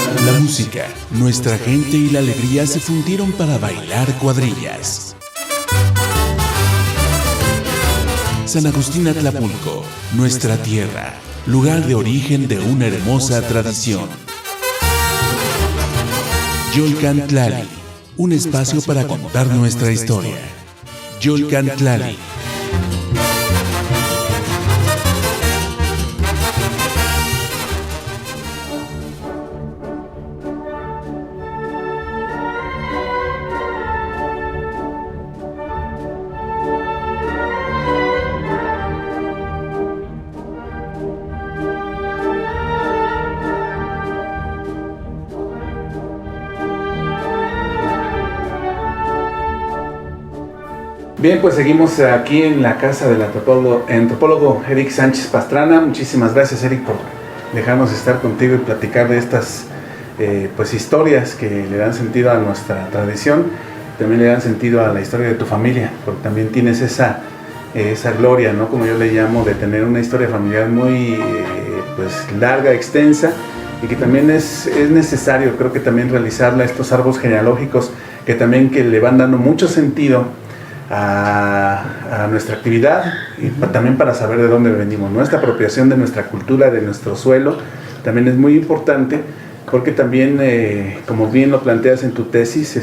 La música, nuestra gente y la alegría se fundieron para bailar cuadrillas. San Agustín Atlapulco, nuestra tierra, lugar de origen de una hermosa tradición. Yolcan Tlali, un espacio para contar nuestra historia. Yolcan Tlali. Bien, pues seguimos aquí en la casa del antropólogo Eric Sánchez Pastrana. Muchísimas gracias, Eric, por dejarnos estar contigo y platicar de estas pues historias que le dan sentido a nuestra tradición, también le dan sentido a la historia de tu familia, porque también tienes esa gloria, ¿no? Como yo le llamo, de tener una historia familiar muy pues larga, extensa, y que también es necesario, creo que también realizarla, estos árboles genealógicos que le van dando mucho sentido a nuestra actividad y también para saber de dónde venimos. Nuestra apropiación de nuestra cultura, de nuestro suelo, también es muy importante, porque también, como bien lo planteas en tu tesis,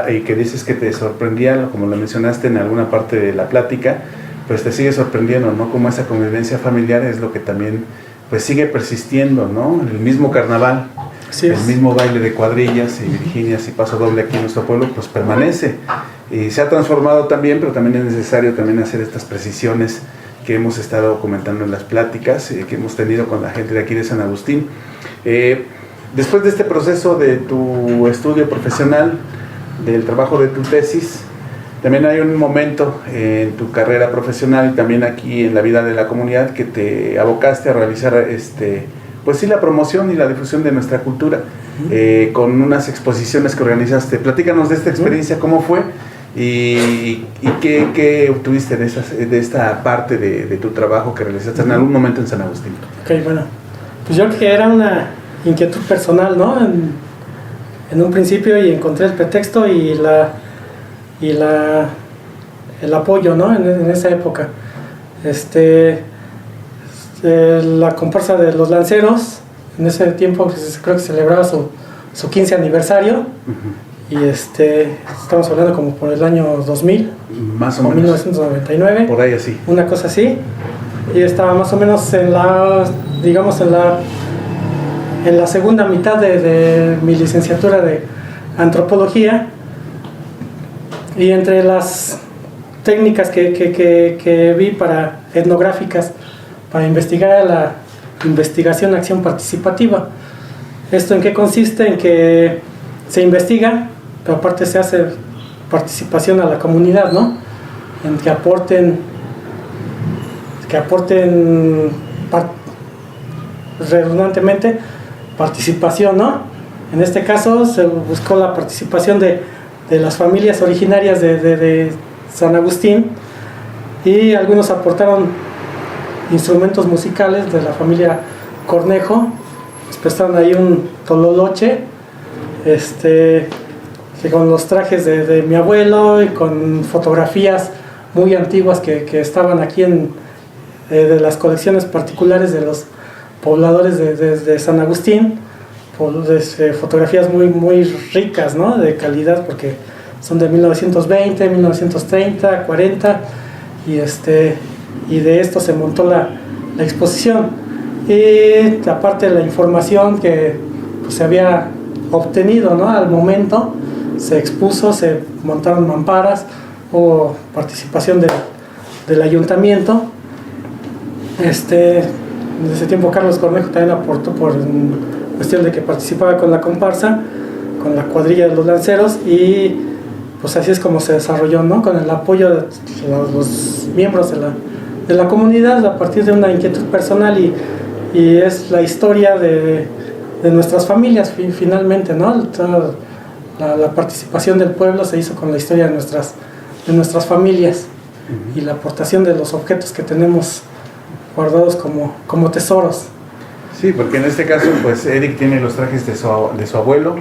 y que dices que te sorprendía, como lo mencionaste en alguna parte de la plática, pues te sigue sorprendiendo, ¿no? Como esa convivencia familiar es lo que también pues sigue persistiendo, ¿no? El mismo carnaval, el mismo baile de cuadrillas y Virginias y paso doble aquí en nuestro pueblo, pues permanece y se ha transformado también, pero también es necesario también hacer estas precisiones que hemos estado comentando en las pláticas que hemos tenido con la gente de aquí de San Agustín. Después de este proceso de tu estudio profesional, del trabajo de tu tesis, también hay un momento en tu carrera profesional y también aquí en la vida de la comunidad que te abocaste a realizar pues sí, la promoción y la difusión de nuestra cultura, con unas exposiciones que organizaste. Platícanos de esta experiencia, cómo fue y qué obtuviste de esta parte de tu trabajo que realizaste en algún momento en San Agustín. Ok, bueno, pues yo creo que era una inquietud personal, ¿no? En un principio, y encontré el pretexto y el apoyo, ¿no? En esa época. La comparsa de los lanceros, en ese tiempo creo que celebraba su 15 aniversario. Y estamos hablando como por el año 2000, más o menos 1999, por ahí así, una cosa así, y estaba más o menos en la segunda mitad de mi licenciatura de antropología, y entre las técnicas que vi etnográficas para investigar la investigación acción participativa. ¿Esto en qué consiste? En que se investiga, pero aparte se hace participación a la comunidad, ¿no? En que aporten redundantemente participación, ¿no? En este caso se buscó la participación de las familias originarias de San Agustín, y algunos aportaron instrumentos musicales de la familia Cornejo. Les prestaron ahí un tololoche, que con los trajes de mi abuelo y con fotografías muy antiguas que estaban aquí de las colecciones particulares de los pobladores de San Agustín, fotografías muy, muy ricas, ¿no? De calidad, porque son de 1920, 1930, 40, y de esto se montó la exposición. Y aparte de la información que pues, se había obtenido, ¿no? Al momento se expuso, se montaron mamparas, hubo participación del ayuntamiento. En ese tiempo Carlos Cornejo también aportó por cuestión de que participaba con la comparsa, con la cuadrilla de los lanceros, y pues así es como se desarrolló, ¿no? Con el apoyo de los miembros de la comunidad, a partir de una inquietud personal, y es la historia de nuestras familias finalmente, ¿no? Toda la participación del pueblo se hizo con la historia de nuestras familias, y la aportación de los objetos que tenemos guardados como tesoros. Sí, porque en este caso, pues Eric tiene los trajes de su abuelo.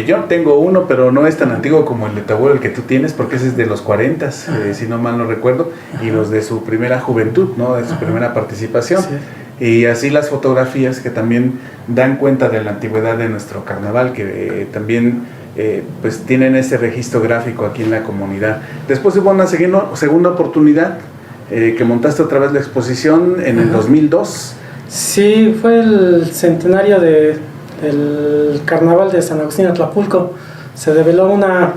Yo tengo uno, pero no es tan antiguo como el de tu abuelo, el que tú tienes, porque ese es de los 40, si no mal no recuerdo, y los de su primera juventud, ¿no? De su primera participación. Sí. Y así las fotografías que también dan cuenta de la antigüedad de nuestro carnaval, que también pues tienen ese registro gráfico aquí en la comunidad. Después hubo una segunda oportunidad, que montaste otra vez la exposición en el 2002. Sí, fue el centenario del carnaval de San Agustín Atlapulco. Se develó una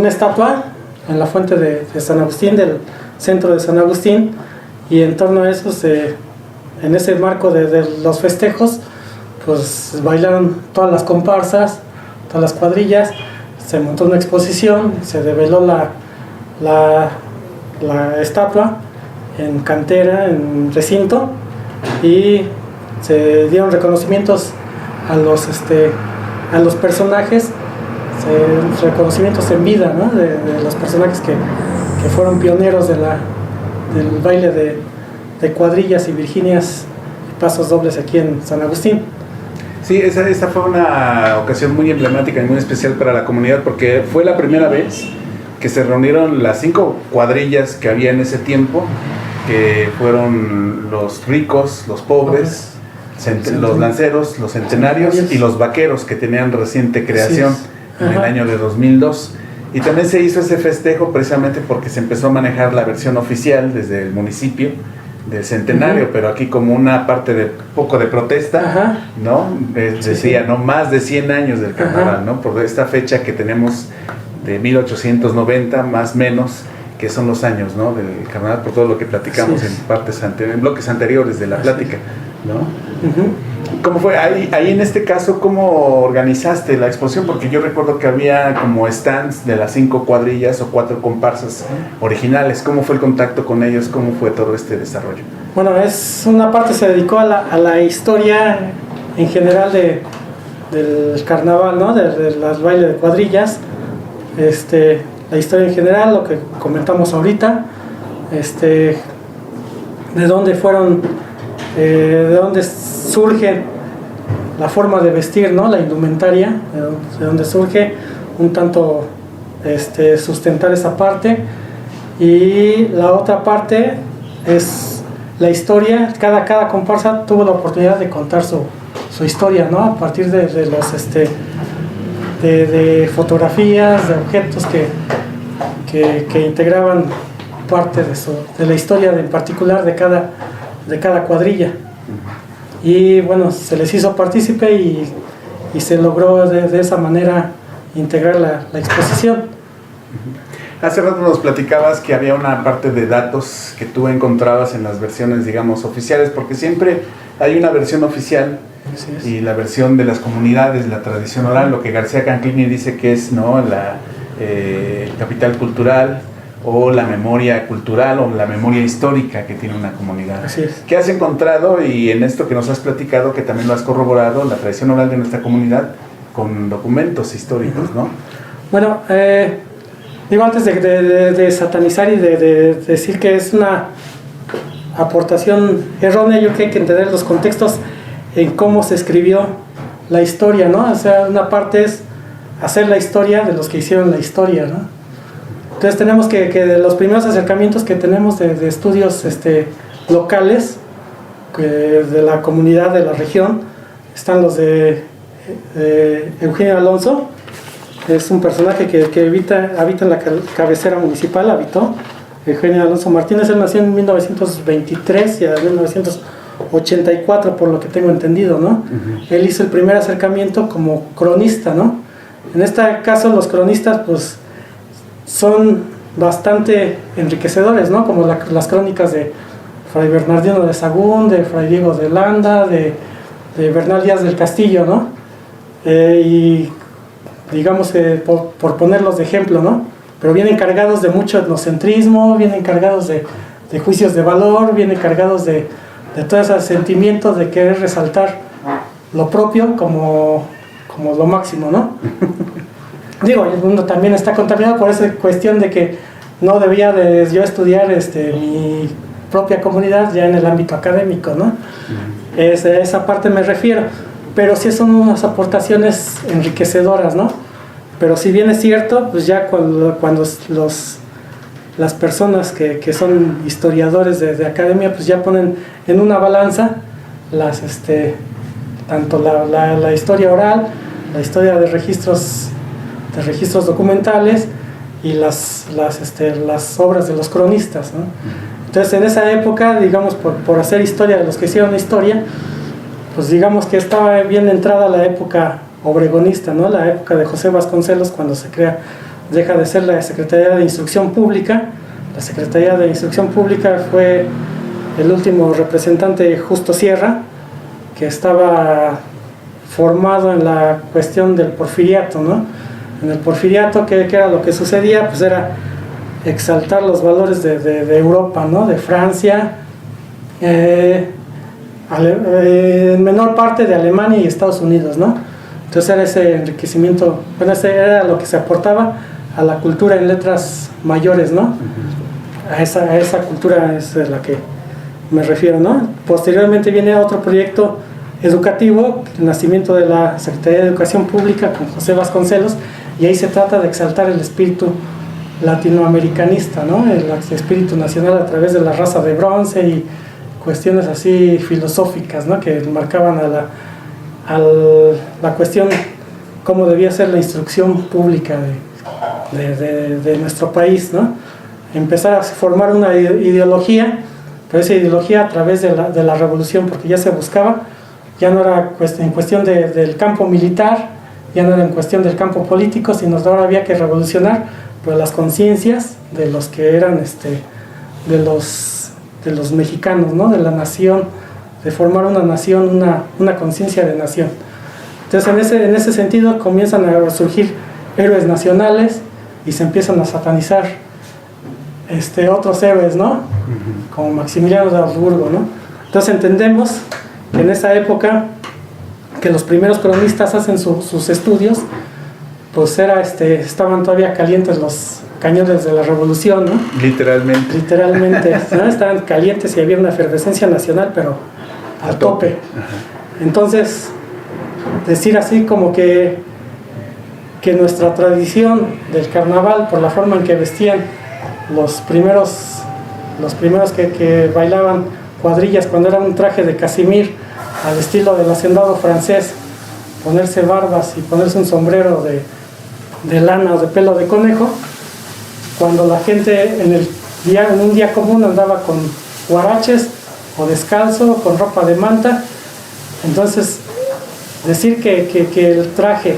estatua en la fuente de San Agustín, del centro de San Agustín, y en torno a eso, en ese marco de los festejos, pues bailaron todas las comparsas, todas las cuadrillas, se montó una exposición, se develó la estatua en cantera, en recinto, y se dieron reconocimientos a los personajes, reconocimientos en vida, ¿no? de los personajes que fueron pioneros del baile de cuadrillas y virginias y pasos dobles aquí en San Agustín. Sí, esa fue una ocasión muy emblemática y muy especial para la comunidad, porque fue la primera vez que se reunieron las 5 cuadrillas que había en ese tiempo, que fueron los ricos, los pobres, los lanceros, los centenarios y los vaqueros, que tenían reciente creación en el año de 2002. Y también se hizo ese festejo precisamente porque se empezó a manejar la versión oficial desde el municipio del centenario, pero aquí como una parte de poco de protesta, ¿no? Decía, ¿no? Más de 100 años del carnaval, ¿no? Por esta fecha que tenemos de 1890, más o menos, que son los años, ¿no? Del carnaval, por todo lo que platicamos en bloques anteriores de la plática, ¿no? ¿Cómo fue? Ahí en este caso, ¿cómo organizaste la exposición? Porque yo recuerdo que había como stands de las 5 cuadrillas o 4 comparsas originales. ¿Cómo fue el contacto con ellos? ¿Cómo fue todo este desarrollo? Bueno, una parte se dedicó a la historia en general del carnaval, ¿no? De las bailes de cuadrillas. La historia en general, lo que comentamos ahorita, de dónde surge la forma de vestir, ¿no? La indumentaria, de dónde surge un tanto sustentar esa parte, y la otra parte es la historia. Cada comparsa tuvo la oportunidad de contar su historia, ¿no? A partir de fotografías, de objetos que integraban parte de la historia en particular de cada cuadrilla. Y bueno, se les hizo partícipe y se logró de esa manera integrar la exposición. Hace rato nos platicabas que había una parte de datos que tú encontrabas en las versiones, digamos, oficiales, porque siempre hay una versión oficial y la versión de las comunidades, la tradición oral, lo que García Canclini dice que es, ¿no? El capital cultural, o la memoria cultural o la memoria histórica que tiene una comunidad. Así es. ¿Qué has encontrado, y en esto que nos has platicado, que también lo has corroborado, la tradición oral de nuestra comunidad con documentos históricos, ¿no? Bueno, digo, antes de satanizar y de decir que es una aportación errónea, yo creo que hay que entender los contextos en cómo se escribió la historia, ¿no? O sea, una parte es hacer la historia de los que hicieron la historia, ¿no? Entonces tenemos que de los primeros acercamientos que tenemos de estudios locales de la comunidad, de la región, están los de Eugenio Alonso. Es un personaje que habita en la cabecera municipal, habitó Eugenio Alonso Martínez. Él nació en 1923 y en 1984, por lo que tengo entendido, ¿no? Él hizo el primer acercamiento como cronista, ¿no? En este caso los cronistas pues son bastante enriquecedores, ¿no? Como las crónicas de Fray Bernardino de Sahagún, de Fray Diego de Landa, de Bernal Díaz del Castillo, ¿no? Y digamos que por ponerlos de ejemplo, ¿no? Pero vienen cargados de mucho etnocentrismo, vienen cargados de juicios de valor, vienen cargados de todo ese sentimiento de querer resaltar lo propio como lo máximo, ¿no? Digo, el mundo también está contaminado por esa cuestión de que no debía de yo estudiar mi propia comunidad ya en el ámbito académico, ¿no? Esa parte me refiero, pero sí son unas aportaciones enriquecedoras, ¿no? Pero si bien es cierto, pues ya cuando las personas que son historiadores de academia, pues ya ponen en una balanza tanto la historia oral, la historia de registros documentales y las obras de los cronistas, ¿no? Entonces en esa época, digamos, por hacer historia de los que hicieron la historia, pues digamos que estaba bien entrada la época obregonista, ¿no? La época de José Vasconcelos, cuando deja de ser la Secretaría de Instrucción Pública. La Secretaría de Instrucción Pública fue el último representante, Justo Sierra, que estaba formado en la cuestión del porfiriato, ¿no? En el porfiriato, ¿qué era lo que sucedía? Pues era exaltar los valores de Europa, ¿no? De Francia, en menor parte de Alemania y Estados Unidos, ¿no? Entonces era ese enriquecimiento, bueno, ese era lo que se aportaba a la cultura en letras mayores, ¿no? A esa cultura es a la que me refiero, ¿no? Posteriormente viene otro proyecto educativo, el nacimiento de la Secretaría de Educación Pública con José Vasconcelos, y ahí se trata de exaltar el espíritu latinoamericanista, ¿no? El espíritu nacional a través de la raza de bronce y cuestiones así filosóficas, ¿no? Que marcaban a la cuestión cómo debía ser la instrucción pública de nuestro país, ¿no? Empezar a formar una ideología, pero esa ideología a través de la revolución, porque ya se buscaba, ya no era en cuestión del campo militar, ya no era en cuestión del campo político, sino ahora había que revolucionar pues las conciencias de los que eran de los mexicanos, ¿no? De la nación, de formar una nación, una conciencia de nación. Entonces en ese sentido comienzan a surgir héroes nacionales y se empiezan a satanizar otros héroes, ¿no? Como Maximiliano de Habsburgo, ¿no? Entonces entendemos que en esa época que los primeros cronistas hacen sus estudios, pues estaban todavía calientes los cañones de la revolución, ¿no? Literalmente, ¿no? Estaban calientes y había una efervescencia nacional, pero al tope. Entonces, decir así como que nuestra tradición del carnaval, por la forma en que vestían los primeros que bailaban cuadrillas cuando era un traje de casimir al estilo del hacendado francés, ponerse barbas y ponerse un sombrero de lana o de pelo de conejo, cuando la gente en un día común andaba con huaraches o descalzo, con ropa de manta. Entonces decir que el traje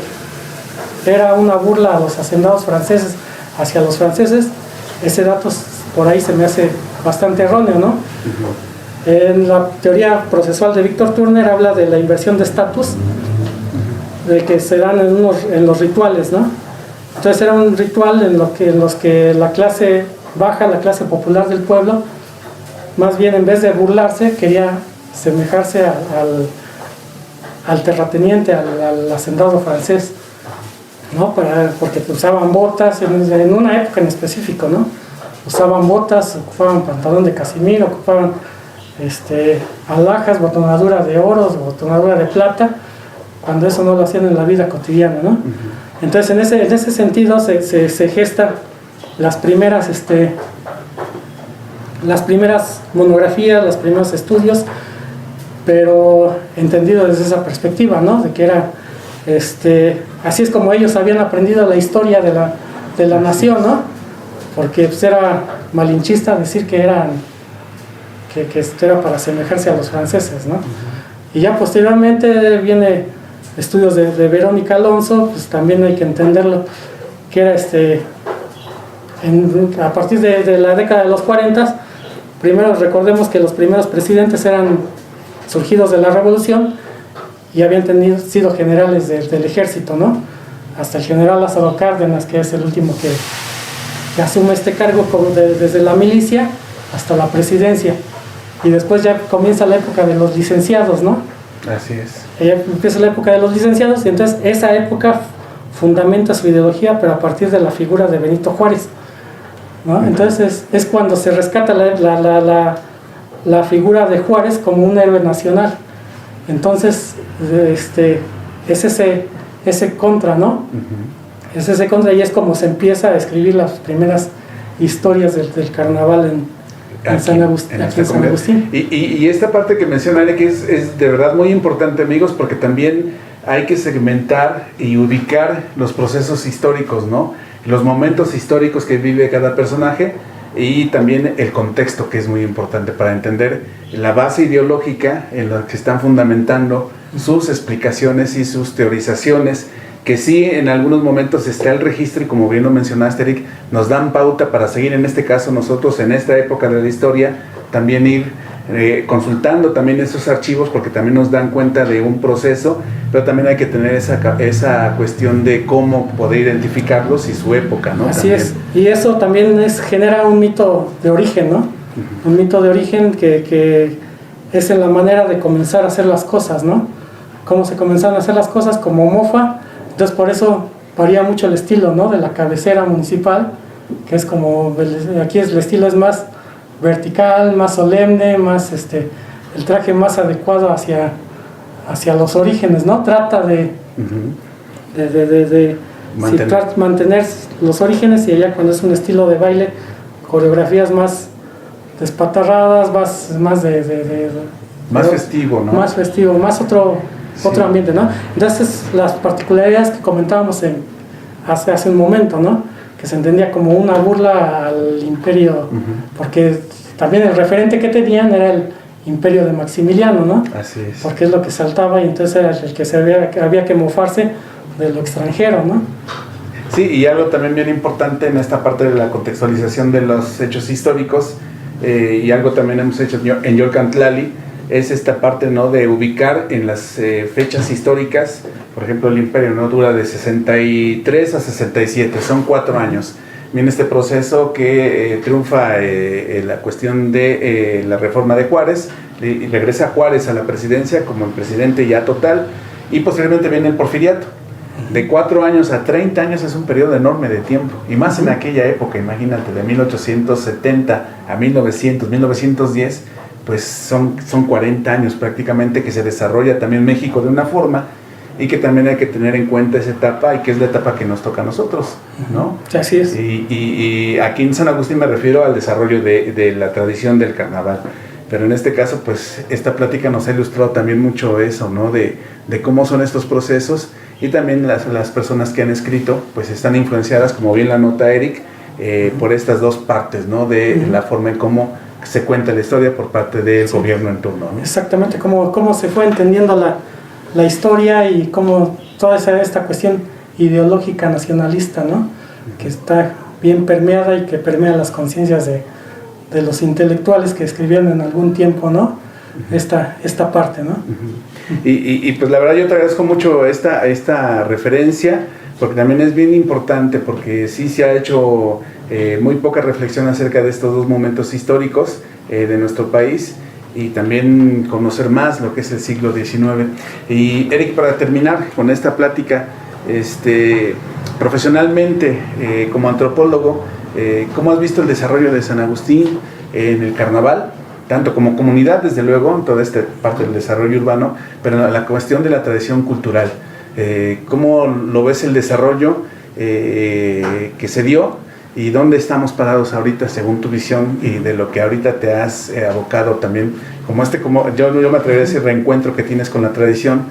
era una burla a los hacendados franceses hacia los franceses, ese dato por ahí se me hace bastante erróneo, ¿no? En la teoría procesual de Víctor Turner habla de la inversión de estatus, de que se dan en los rituales, ¿no? Entonces era un ritual en los que la clase baja, la clase popular del pueblo, más bien en vez de burlarse, quería semejarse al terrateniente, al hacendado francés, ¿no? Porque usaban botas en una época en específico, ¿no? Usaban botas, ocupaban pantalón de casimir, ocupaban alhajas, botonadura de oro, botonadura de plata, cuando eso no lo hacían en la vida cotidiana, ¿no? Entonces en ese sentido se gestan las primeras monografías, los primeros estudios, pero entendido desde esa perspectiva, ¿no? De que era así es como ellos habían aprendido la historia de la nación, ¿no? Porque pues, era malinchista decir que era para asemejarse a los franceses, ¿no? Y ya posteriormente viene estudios de Verónica Alonso, pues también hay que entenderlo, que era a partir de la década de los 40, primero recordemos que los primeros presidentes eran surgidos de la revolución y habían sido generales del ejército, ¿no? Hasta el general Lázaro Cárdenas, que es el último que asume este cargo desde la milicia hasta la presidencia. Y después ya comienza la época de los licenciados, ¿no? Así es. Ya empieza la época de los licenciados y entonces esa época fundamenta su ideología, pero a partir de la figura de Benito Juárez, ¿no? Entonces es cuando se rescata la figura de Juárez como un héroe nacional, Entonces, es ese contra, ¿no? Es ese contra, y es como se empieza a escribir las primeras historias del carnaval en San Agustín. Y esta parte que menciona Eric es de verdad muy importante, amigos, porque también hay que segmentar y ubicar los procesos históricos, ¿no? Los momentos históricos que vive cada personaje, y también el contexto, que es muy importante para entender la base ideológica en la que se están fundamentando sus explicaciones y sus teorizaciones, que sí en algunos momentos está el registro, y como bien lo mencionaste, Eric, nos dan pauta para seguir, en este caso nosotros en esta época de la historia, también ir consultando también esos archivos, porque también nos dan cuenta de un proceso, pero también hay que tener esa cuestión de cómo poder identificarlos y su época, ¿no? Así también. es, y eso también genera un mito de origen, ¿no? Un mito de origen que es en la manera de comenzar a hacer las cosas, ¿no? Cómo se comenzaron a hacer las cosas como mofa. Entonces por eso varía mucho el estilo, ¿no? De la cabecera municipal, que es como, aquí el estilo es más vertical, más solemne, más el traje más adecuado hacia los orígenes, ¿no? Trata de mantener los orígenes, y allá cuando es un estilo de baile, coreografías más despatarradas, más festivo, ¿no? Más festivo, más otro ambiente, ¿no? Entonces las particularidades que comentábamos hace un momento, ¿no? Que se entendía como una burla al imperio, porque también el referente que tenían era el imperio de Maximiliano, ¿no? Así es. Porque es lo que saltaba, y entonces era el que había que mofarse de lo extranjero, ¿no? Sí, y algo también bien importante en esta parte de la contextualización de los hechos históricos, y algo también hemos hecho en Yolcantlali, es esta parte, ¿no? De ubicar en las fechas históricas. Por ejemplo, el imperio, ¿no? Dura de 63 a 67, son 4 años. Viene este proceso que triunfa la cuestión de la reforma de Juárez, y regresa Juárez a la presidencia como el presidente ya total, y posteriormente viene el porfiriato. De 4 años a 30 años es un periodo enorme de tiempo, y más en aquella época, imagínate, de 1870 a 1910, pues son 40 años prácticamente que se desarrolla también México de una forma, y que también hay que tener en cuenta esa etapa, y que es la etapa que nos toca a nosotros, ¿no? Así es. Y aquí en San Agustín me refiero al desarrollo de la tradición del carnaval, pero en este caso, pues esta plática nos ha ilustrado también mucho eso, ¿no? De cómo son estos procesos, y también las personas que han escrito, pues están influenciadas, como bien la nota Eric, por estas dos partes, ¿no? De la forma en cómo se cuenta la historia por parte del gobierno en turno, ¿no? Exactamente, cómo se fue entendiendo la historia, y cómo toda esta cuestión ideológica nacionalista, ¿no? Que está bien permeada, y que permea las conciencias de los intelectuales que escribieron en algún tiempo, ¿no? Esta parte, ¿no? Y pues la verdad yo te agradezco mucho esta referencia, porque también es bien importante, porque sí se ha hecho muy poca reflexión acerca de estos dos momentos históricos de nuestro país, y también conocer más lo que es el siglo XIX. Y Eric, para terminar con esta plática, profesionalmente, como antropólogo, ¿cómo has visto el desarrollo de San Agustín en el carnaval? Tanto como comunidad, desde luego, en toda esta parte del desarrollo urbano, pero en la cuestión de la tradición cultural. ¿Cómo lo ves el desarrollo que se dio, y dónde estamos parados ahorita según tu visión, y de lo que ahorita te has abocado también, como yo me atrevería a decir, reencuentro que tienes con la tradición,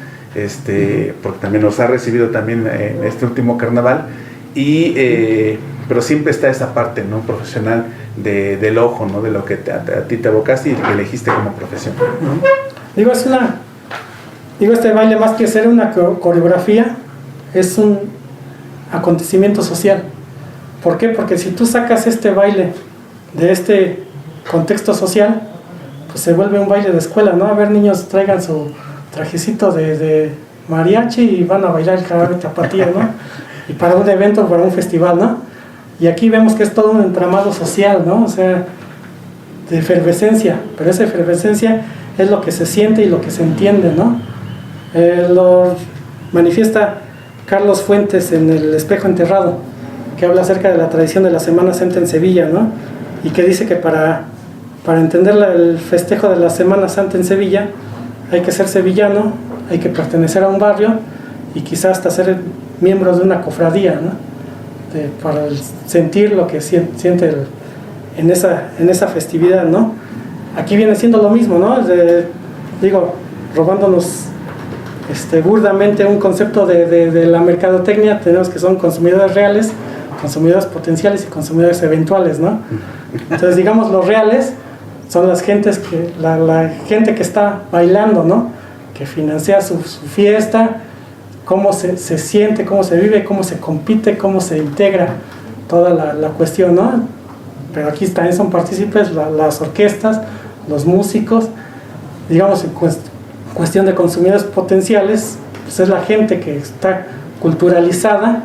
porque también nos ha recibido también en este último carnaval, pero siempre está esa parte, ¿no? Profesional del ojo, ¿no? De lo que a ti te abocaste y que elegiste como profesión. Este baile, más que ser una coreografía, es un acontecimiento social. ¿Por qué? Porque si tú sacas este baile de este contexto social, pues se vuelve un baile de escuela, ¿no? A ver, niños, traigan su trajecito de mariachi y van a bailar el jarabe tapatío, ¿no? Y para un evento, para un festival, ¿no? Y aquí vemos que es todo un entramado social, ¿no? O sea, de efervescencia, pero esa efervescencia es lo que se siente y lo que se entiende, ¿no? Lo manifiesta Carlos Fuentes en El Espejo Enterrado, que habla acerca de la tradición de la Semana Santa en Sevilla, ¿no? Y que dice que para entender el festejo de la Semana Santa en Sevilla hay que ser sevillano, hay que pertenecer a un barrio y quizás hasta ser miembro de una cofradía, ¿no? Para sentir lo que siente en esa festividad, ¿no? Aquí viene siendo lo mismo, ¿no? Robándonos burdamente un concepto de la mercadotecnia, tenemos que son consumidores reales, consumidores potenciales y consumidores eventuales, ¿no? Entonces, digamos, los reales son la gente que está bailando, ¿no? Que financia su fiesta, cómo se siente, cómo se vive, cómo se compite, cómo se integra toda la cuestión, ¿no? Pero aquí también son partícipes las orquestas, los músicos, digamos, en cuestión de consumidores potenciales, pues es la gente que está culturalizada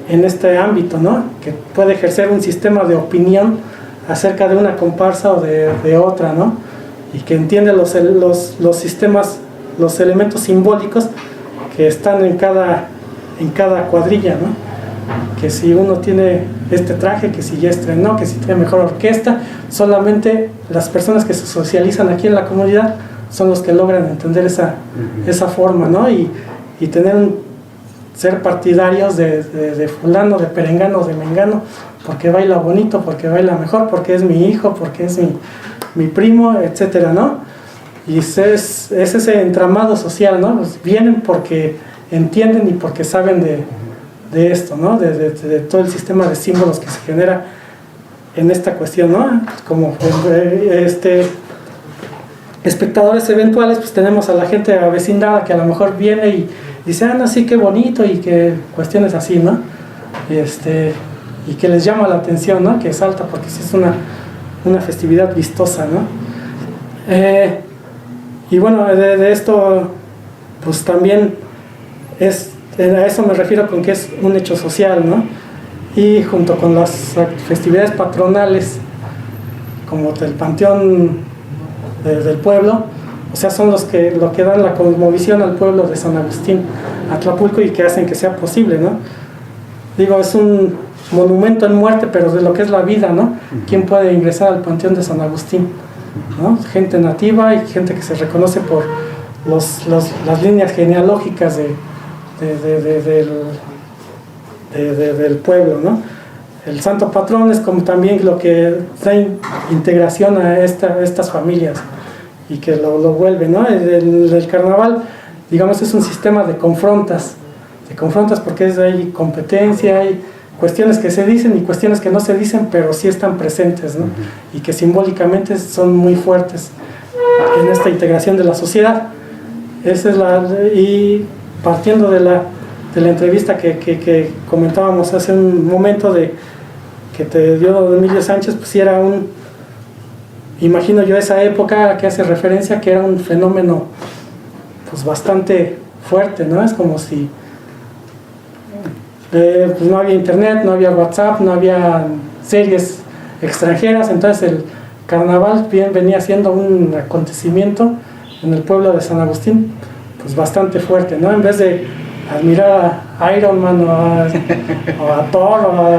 en este ámbito, ¿no? Que puede ejercer un sistema de opinión acerca de una comparsa o de otra, ¿no? Y que entiende los sistemas, los elementos simbólicos que están en cada cuadrilla, ¿no? Que si uno tiene este traje, que si ya estrenó, que si tiene mejor orquesta, solamente las personas que se socializan aquí en la comunidad son los que logran entender esa forma, ¿no? Y ser partidarios de fulano, de perengano, de mengano, porque baila bonito, porque baila mejor, porque es mi hijo, porque es mi primo, etcétera, ¿no? Y es ese entramado social, ¿no? Pues vienen porque entienden y porque saben de esto, ¿no? De todo el sistema de símbolos que se genera en esta cuestión, ¿no? Como espectadores eventuales, pues tenemos a la gente avecindada que a lo mejor viene y dice, no, sí, qué bonito, y que cuestiones así, ¿no? Y que les llama la atención, ¿no? Que salta, porque sí es una festividad vistosa, ¿no? Y bueno, de esto, pues también a eso me refiero con que es un hecho social, ¿no? Y junto con las festividades patronales, como el Panteón del pueblo, o sea, son lo que dan la cosmovisión al pueblo de San Agustín, Atlapulco, y que hacen que sea posible, ¿no? Digo, es un monumento en muerte, pero de lo que es la vida, ¿no? ¿Quién puede ingresar al Panteón de San Agustín? ¿No? Gente nativa y gente que se reconoce por las líneas genealógicas del pueblo, ¿no? El santo patrón es como también lo que da integración a estas familias y que lo vuelve, ¿no? El carnaval, digamos, es un sistema de confrontas porque hay competencia, hay cuestiones que se dicen y cuestiones que no se dicen, pero sí están presentes, ¿no? Y que simbólicamente son muy fuertes en esta integración de la sociedad. Y partiendo de la entrevista que comentábamos hace un momento que te dio Emilio Sánchez, pues sí era imagino yo esa época que hace referencia, que era un fenómeno pues bastante fuerte, ¿no? Es como si pues no había internet, no había WhatsApp, no había series extranjeras, entonces el carnaval venía siendo un acontecimiento en el pueblo de San Agustín pues bastante fuerte, ¿no? En vez de admirar a Iron Man o a Thor o a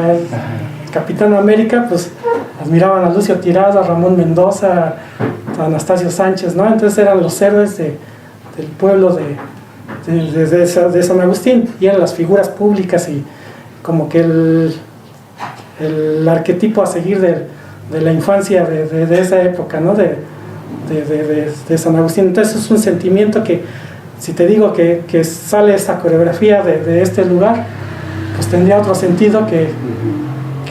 Capitán América, pues admiraban a Lucio Tirado, a Ramón Mendoza, a Anastasio Sánchez, ¿no? Entonces eran los héroes del pueblo de San Agustín, y eran las figuras públicas y como que el arquetipo a seguir de la infancia de esa época, ¿no? De San Agustín. Entonces es un sentimiento que, si te digo que sale esta coreografía de este lugar, pues tendría otro sentido que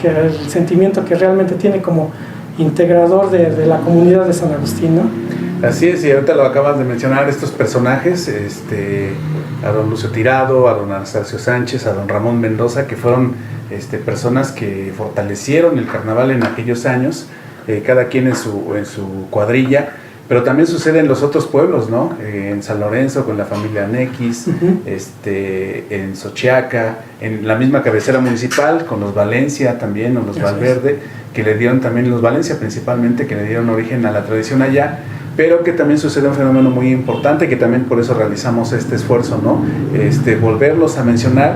el sentimiento que realmente tiene como integrador de la comunidad de San Agustín, ¿no? Así es, y ahorita lo acabas de mencionar, estos personajes, a don Lucio Tirado, a don Anastasio Sánchez, a don Ramón Mendoza, que fueron personas que fortalecieron el carnaval en aquellos años, cada quien en su cuadrilla, pero también sucede en los otros pueblos, ¿no? En San Lorenzo con la familia Nequis, en Xochiaca, en la misma cabecera municipal con los Valencia también, o los Valverde, que le dieron también, los Valencia principalmente, que le dieron origen a la tradición allá, pero que también sucede un fenómeno muy importante, que también por eso realizamos este esfuerzo, ¿no? Volverlos a mencionar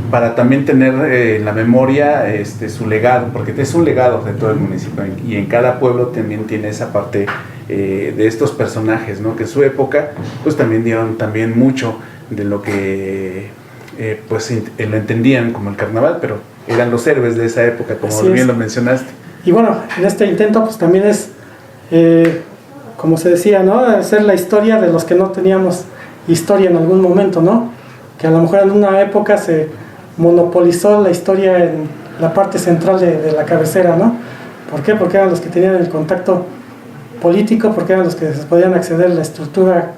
para también tener en la memoria su legado, porque es un legado de todo el municipio, y en cada pueblo también tiene esa parte de estos personajes, ¿no? Que en su época pues también dieron también mucho de lo que pues lo entendían como el carnaval, pero eran los héroes de esa época, como bien lo mencionaste. Y bueno, en este intento pues también es, como se decía, ¿no? Hacer la historia de los que no teníamos historia en algún momento, ¿no? Que a lo mejor en una época se monopolizó la historia en la parte central de la cabecera, ¿no? ¿Por qué? Porque eran los que tenían el contacto político, porque eran los que podían acceder a la estructura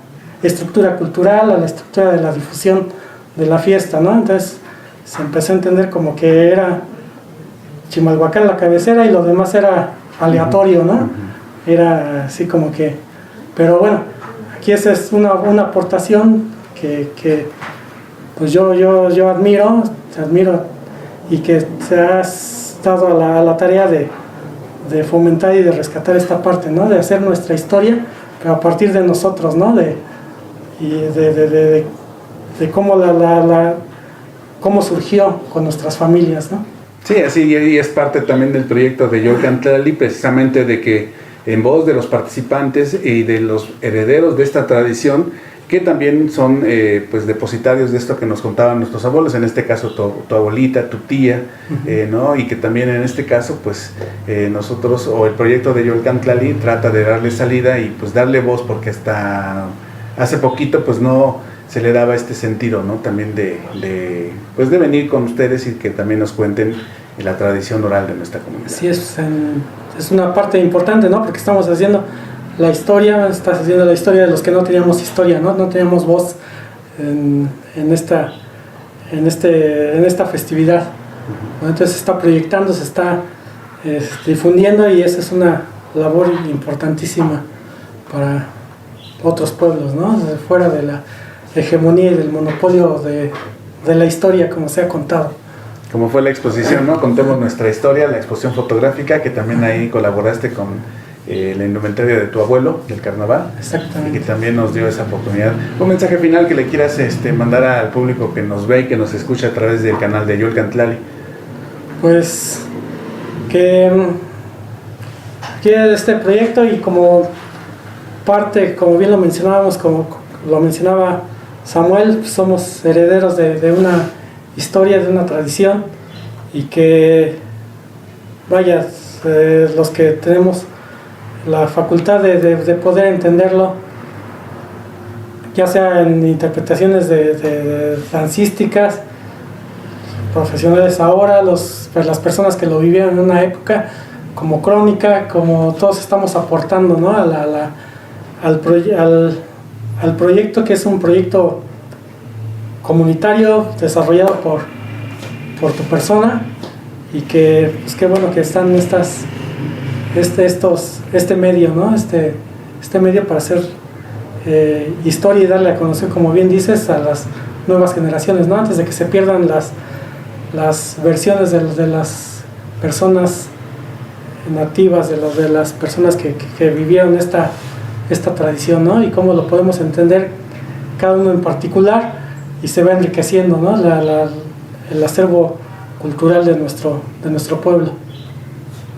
cultural, a la estructura de la difusión de la fiesta, ¿no? Entonces se empezó a entender como que era Chimalhuacán la cabecera y lo demás era aleatorio, ¿no? Era así como que... Pero bueno, aquí esa es una aportación que pues yo admiro y que se ha dado a la tarea de fomentar y de rescatar esta parte, ¿no? De hacer nuestra historia, pero a partir de nosotros, ¿no? De cómo cómo surgió con nuestras familias, ¿no? Sí, así y es parte también del proyecto de Yolcán Tlali, precisamente de que en voz de los participantes y de los herederos de esta tradición, que también son pues depositarios de esto que nos contaban nuestros abuelos, en este caso tu abuelita, tu tía, ¿no? Y que también en este caso pues nosotros, o el proyecto de Yolcán Tlali, trata de darle salida y pues darle voz, porque hasta hace poquito pues no se le daba este sentido, ¿no? También de venir con ustedes y que también nos cuenten la tradición oral de nuestra comunidad. Sí, es una parte importante, ¿no? Porque estamos haciendo la historia, estás haciendo la historia de los que no teníamos historia, ¿no? No teníamos voz en esta festividad. ¿No? Entonces se está proyectando, se está difundiendo, y esa es una labor importantísima para otros pueblos, ¿no? Fuera de la hegemonía y del monopolio de la historia, como se ha contado. Como fue la exposición, ¿no? Contemos nuestra historia, la exposición fotográfica, que también ahí colaboraste con la indumentaria de tu abuelo, del carnaval. Exactamente. Y que también nos dio esa oportunidad. Un mensaje final que le quieras mandar al público que nos ve y que nos escucha a través del canal de Yolcán Tlali. Pues que este proyecto, y como parte, como bien lo mencionábamos, como lo mencionaba Samuel, somos herederos de una historia, de una tradición, y que vaya, los que tenemos la facultad de poder entenderlo, ya sea en interpretaciones de dancísticas, profesionales ahora, las personas que lo vivieron en una época, como crónica, como todos estamos aportando, ¿no? al proyecto, que es un proyecto comunitario desarrollado por tu persona, y que pues qué bueno que están este medio, ¿no? Este medio para hacer historia y darle a conocer, como bien dices, a las nuevas generaciones, ¿no? Antes de que se pierdan las versiones de las personas nativas, de las personas que vivieron esta tradición, ¿no? Y cómo lo podemos entender cada uno en particular, y se va enriqueciendo, ¿no? El acervo cultural de nuestro pueblo.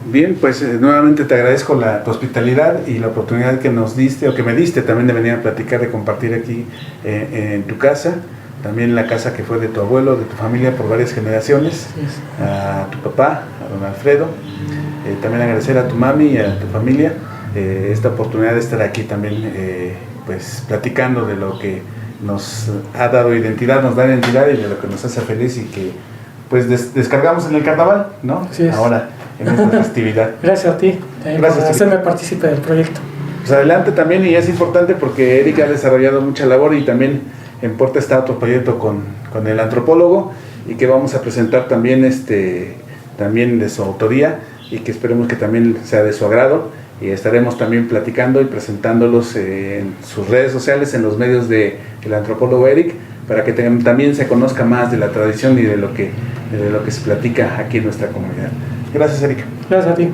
Bien, pues nuevamente te agradezco tu hospitalidad y la oportunidad que nos diste, o que me diste también, de venir a platicar, de compartir aquí en tu casa, también la casa que fue de tu abuelo, de tu familia por varias generaciones, a tu papá, a don Alfredo, también agradecer a tu mami y a tu familia esta oportunidad de estar aquí también pues platicando de lo que nos ha dado identidad, nos da identidad, y de lo que nos hace feliz, y que pues descargamos en el carnaval, ¿no? Sí, ahora en esta festividad. Gracias a ti, por hacerme partícipe del proyecto. Pues adelante también, y es importante porque Eric ha desarrollado mucha labor, y también en puerta está otro proyecto con el antropólogo, y que vamos a presentar también también de su autoría, y que esperemos que también sea de su agrado, y estaremos también platicando y presentándolos en sus redes sociales, en los medios del antropólogo Eric, para que también se conozca más de la tradición y de lo que se platica aquí en nuestra comunidad. Gracias, Eric. Gracias a ti.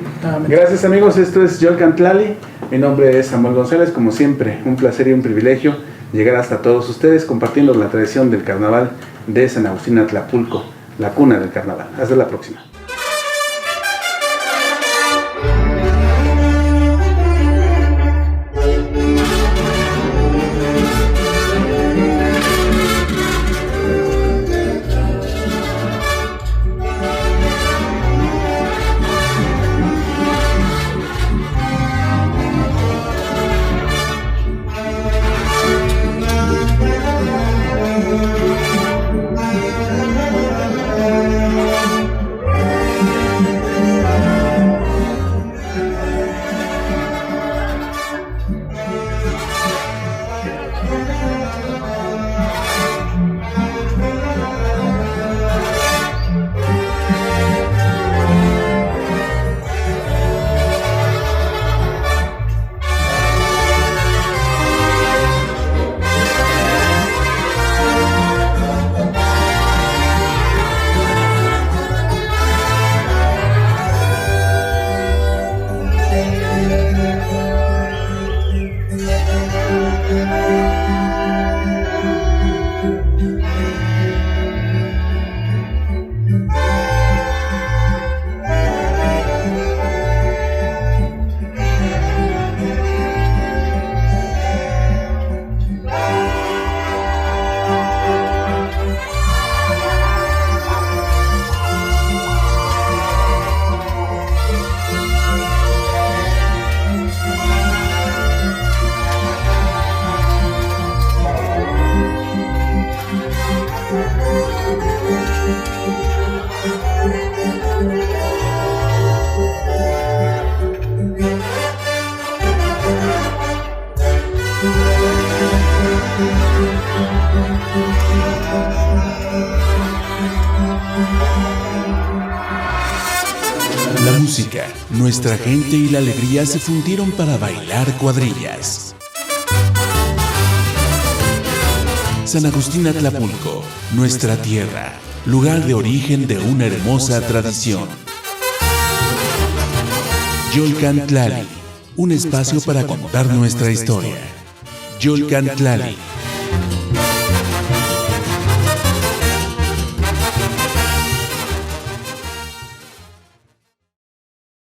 Gracias, amigos. Esto es Yolcán Tlali. Mi nombre es Samuel González. Como siempre, un placer y un privilegio llegar hasta todos ustedes compartiendo la tradición del carnaval de San Agustín Atlapulco, la cuna del carnaval. Hasta la próxima. La música, nuestra gente y la alegría se fundieron para bailar cuadrillas. San Agustín Atlapulco, nuestra tierra, lugar de origen de una hermosa tradición. Yolcan Tlali, un espacio para contar nuestra historia. Yolcan Tlali.